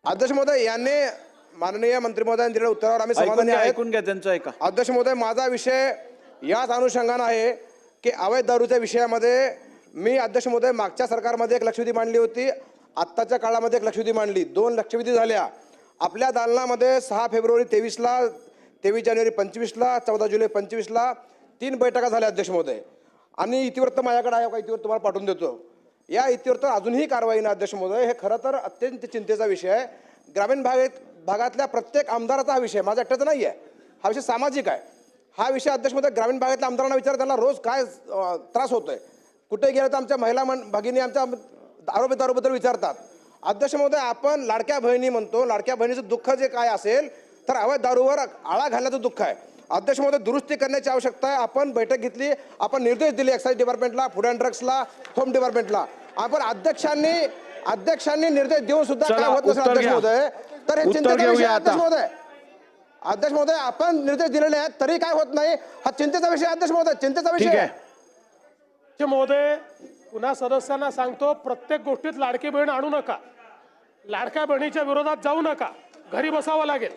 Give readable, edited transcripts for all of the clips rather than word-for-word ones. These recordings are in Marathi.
अध्यक्ष महोदय यांनी माननीय मंत्री महोदयांनी दिलेल्या उत्तरावर आम्ही समाधानी आहे. ऐकून घ्या त्यांचं ऐका. अध्यक्ष महोदय माझा विषय याच अनुषंगाने आहे की अवैध दारूच्या विषयामध्ये मी अध्यक्ष महोदय मागच्या सरकारमध्ये एक लक्षवेधी मांडली होती, आत्ताच्या काळामध्ये एक लक्षवेधी मांडली, 2 लक्षवेधी झाल्या. आपल्या दालनामध्ये 6 फेब्रुवारी 23ला, 23 जानेवारी 25ला, 14 जुलै 25ला 3 बैठका झाल्या अध्यक्ष महोदय. आणि इतिवृत्त माझ्याकडे आहे, इतिवृत्त तुम्हाला पाठवून देतो. या इतिवृत्त अजूनही कारवाई नाही अध्यक्ष महोदय. हे खरं तर अत्यंत चिंतेचा विषय आहे. ग्रामीण भागातल्या प्रत्येक आमदाराचा हा विषय, माझा एकट्याचा नाही आहे, हा विषय सामाजिक आहे. हा विषय अध्यक्ष महोदय ग्रामीण भागातल्या आमदारांना विचार, त्यांना रोज काय त्रास होतोय, कुठे गेलं तर आमच्या महिला भगिनी आमच्या दारूबद्दल विचारतात. अध्यक्ष महोदय आपण लाडक्या बहिणी म्हणतो, लाडक्या बहिणीचं दुःख जे काय असेल तर अवैध दारूवर आळा घालण्याचं दुःख आहे. अध्यक्ष महोदय दुरुस्ती करण्याची आवश्यकता आहे. आपण बैठक घेतली, आपण निर्देश दिले एक्साईज डिपार्टमेंटला, फूड अँड ड्रग्सला, होम डिपार्टमेंटला. आपण अध्यक्षांनी निर्देश देऊन सुद्धा काय होत नसेल अध्यक्ष महोदय, तर हे चिंतेचा विषय आहे अध्यक्ष महोदय. अध्यक्ष महोदय आपण निर्देश दिलेले आहेत तरी काय होत नाही, हा चिंतेचा विषय अध्यक्ष महोदय, चिंतेचा विषय आहे. महोदय पुन्हा सदस्यांना सांगतो, प्रत्येक गोष्टीत लाडकी बहीण आणू नका, लाडक्या बहिणीच्या विरोधात जाऊ नका, घरी बसावं लागेल.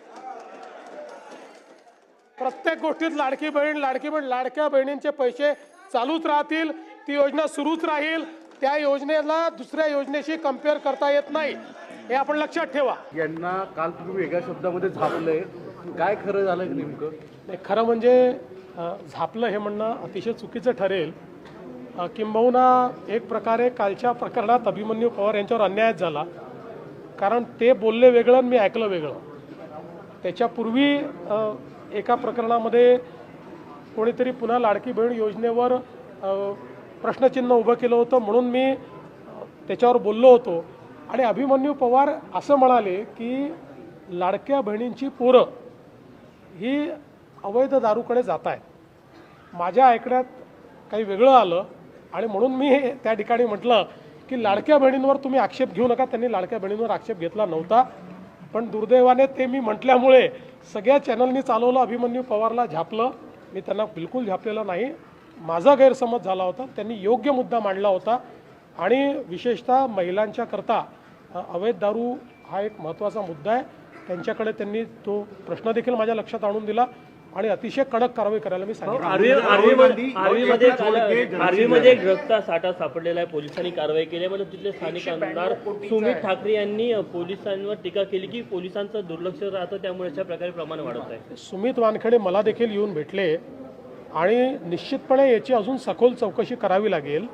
प्रत्येक गोष्टीत लाडकी बहीण, लाडक्या बहिणींचे पैसे चालूच राहतील, ती योजना सुरूच राहील. त्या योजनेला दुसऱ्या योजनेशी कंपेअर करता येत नाही, हे आपण लक्षात ठेवा. यांना काल तुम्ही वेगळ्या शब्दामध्ये झापलंय, काय खरं झालं नेमकं? नाही, खरं म्हणजे झापलं हे म्हणणं अतिशय चुकीचं ठरेल. किंबहुना एक प्रकारे कालच्या प्रकरणात अभिमन्यू पवार यांच्यावर अन्यायच झाला, कारण ते बोलले वेगळं आणि मी ऐकलं वेगळं. त्याच्यापूर्वी एका प्रकरणामध्ये कोणीतरी पुन्हा लाडकी बहीण योजनेवर प्रश्नचिन्ह उभं केलं होतं, म्हणून मी त्याच्यावर बोललो होतो. आणि अभिमन्यू पवार असं म्हणाले की लाडक्या बहिणींची पोरं ही अवैध दारूकडे जात आहेत. माझ्या ऐकण्यात काही वेगळं आलं आणि म्हणून मी त्या ठिकाणी म्हटलं की लाडक्या बहिणींवर तुम्ही आक्षेप घेऊ नका. त्यांनी लाडक्या बहिणींवर आक्षेप घेतला नव्हता, पण दुर्दैवाने ते मी म्हटल्यामुळे सगळ्या चॅनलनी चालवलं, अभिमन्यू पवारला झापलं. मी त्यांना बिलकुल झापलेलं नाही, माझा गैरसमज झाला होता. त्यांनी योग्य मुद्दा मांडला होता आणि विशेषतः महिलांच्या करता अवैध दारू हा एक महत्त्वाचा मुद्दा आहे. त्यांच्याकडे त्यांनी तो प्रश्न देखील माझ्या लक्षात आणून दिला आणि अतिशय कडक कारवाई करायला मी सांगितलं. आर्वीमध्ये एक ड्रग्सचा साठा सापडलेला आहे, पोलिसांनी कारवाई केली. म्हणजे तिथले स्थानिक आमदार सुमित ठाकरे यांनी पोलिसांवर टीका केली की पोलिसांचं दुर्लक्ष राहतं, त्यामुळे अशा प्रकारे प्रमाण वाढत आहे. सुमित वानखेडे मला देखील येऊन भेटले आणि निश्चितपणे याची अजून सखोल चौकशी करावी लागेल.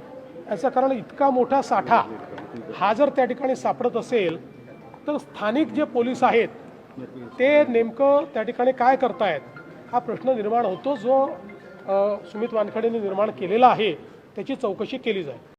याचं कारण इतका मोठा साठा हा जर त्या ठिकाणी सापडत असेल तर स्थानिक जे पोलीस आहेत ते नेमकं त्या ठिकाणी काय करतायत हा प्रश्न निर्माण होतो, जो सुमित वानखेडेंनी निर्माण केलेला आहे त्याची चौकशी केली जाईल.